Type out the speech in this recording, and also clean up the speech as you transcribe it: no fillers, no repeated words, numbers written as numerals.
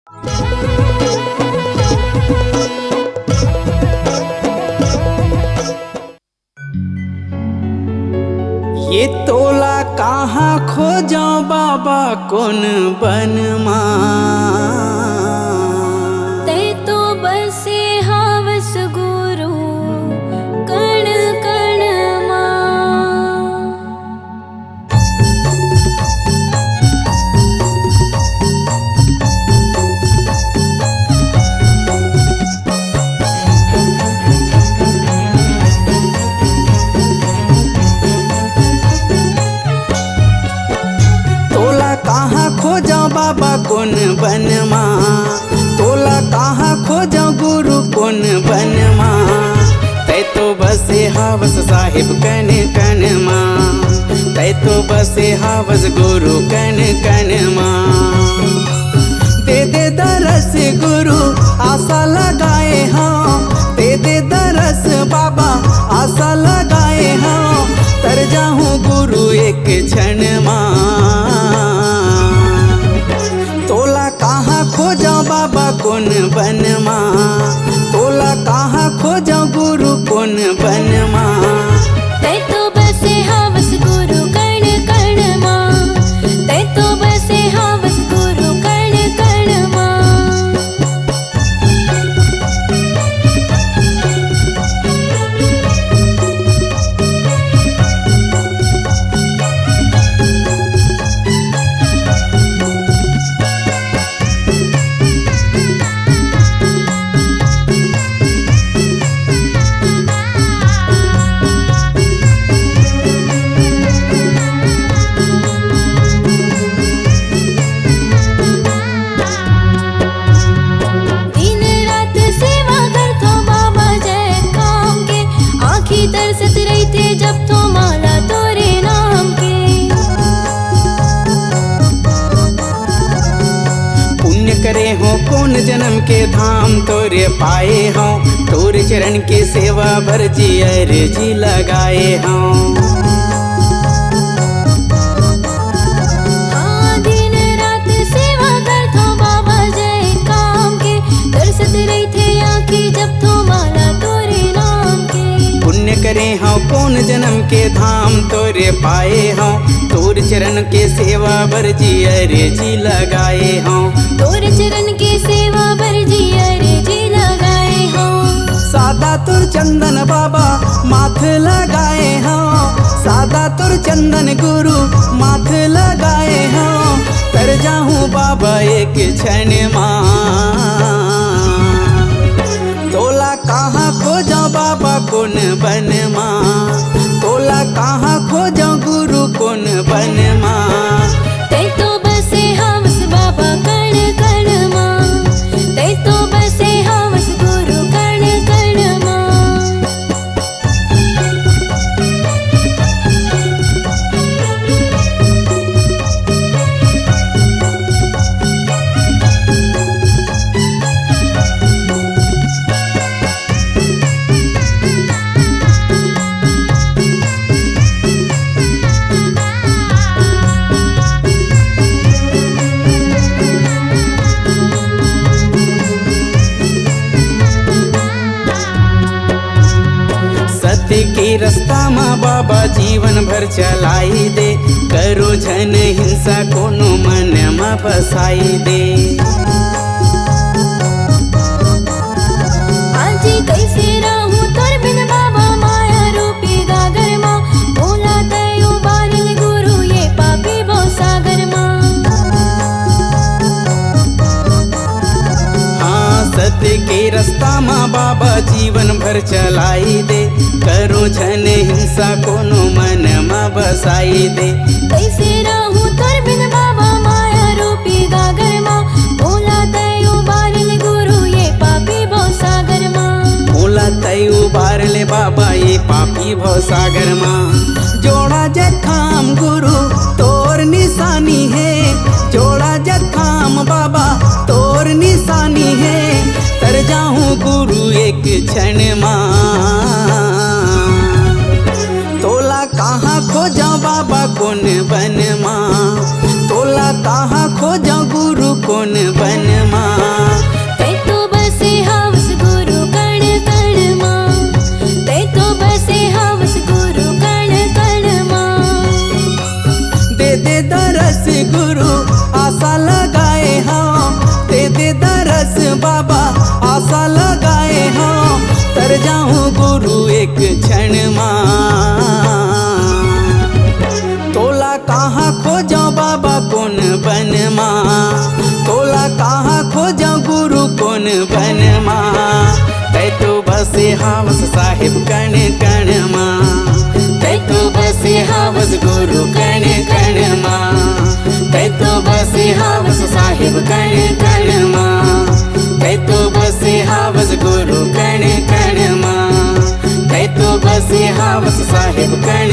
ये तोला कहाँ खोजो बाबा कौन बन ते तो बसे हवस गुरु कण कण खोजो बाबा कौन बन तोला कहाँ खोजो गुरु कौन बन तै तो बसे हवस साहिब कन कन तै तो बसे हवस गुरु कन कन दे दे दरस गुरु आशा लगाए हाँ दे दे दरस बाबा आशा लगाए हाँ तर जाऊँ गुरु एक क्षण तोला कहाँ खोजो बाबा कौन बन तोला कहाँ खोजो गुरु कौन बन ते तो बसे हवस गुरु कण कण ते तो बसे हवस गुरु कण कण तरसत रही थे जब तो माला तोरे नाम के पुण्य करे हो कौन जन्म के धाम तोरे पाए हो तोरे चरण के सेवा भर जी अर्जी लगाए हो दिन रात सेवा करतो बाबा जय काम के तरसत रही थे आँखी जब तो माला तोरे नाम के पुण्य करे हो कौन जन्म के धाम तोरे पाए हो तोर चरण के सेवा भर जी अर्जी लगाए हो तोर चरण के सेवा भर जी अर्जी लगाए हो सादा तुर चंदन बाबा माथ लगाए हो सादा तुर चंदन गुरु माथ लगाए हो तर जाऊँ बाबा एक क्षण तोला कहाँ खोजो बाबा कौन बन तोला कहाँ खोजो गुरु कौन बन ते तो बसे हवस बाबा कण कण ते तो बसे हवस गुरु कण कण के रास्ता माँ बाबा जीवन भर चलाई दे करो जन हिंसा कोनो मन में बसाई दे आज कैसे रहूं तोर बिन बाबा माया रूपी गागर माँ बोला तयो बारिल गुरु ये पापी भव सागर माँ हाँ सत्य के रास्ता माँ बाबा जीवन भर चलाई दे करो जन हिंसा कोनो मन में बसाई दे कैसे रहूं तोर बिन बाबा माया रूपी गागर माँ बोला तयो बारिल गुरु ये पापी भव सागर माँ बोला तय उबार ले बाबा ये पापी भव सागर माँ जोड़ा जखाम गुरु तोर निशानी है जोड़ा जखाम बाबा तोर निशानी है तर जाऊँ गुरु एक क्षण तोला कहाँ खोजा बाबा कोन बन माँ, तोला कहाँ खोजा गुरु कोन बन माँ। तै तो बसे हवस गुरु कण कण माँ, तै तो बसे हवस गुरु कण कण माँ। दे दरस गुरु आशा लगाए हम, दे दरस बाबा आशा लगाए हम। तर जाऊं गुरु एक क्षण माँ, तोला कहाँ खोजा बाबा कोन बन माँ, तोला कहाँ खोजा गुरु कोन बन माँ। तै तो बसे हवस साहिब कण कण माँ, तै तो बसे हवस गुरु कण कण माँ। तै तो बसे हवस साहिब कण कण माँ, तै तो बसे हवस गुरु कण कण माँ। तै तो बसे हवस साहिब कण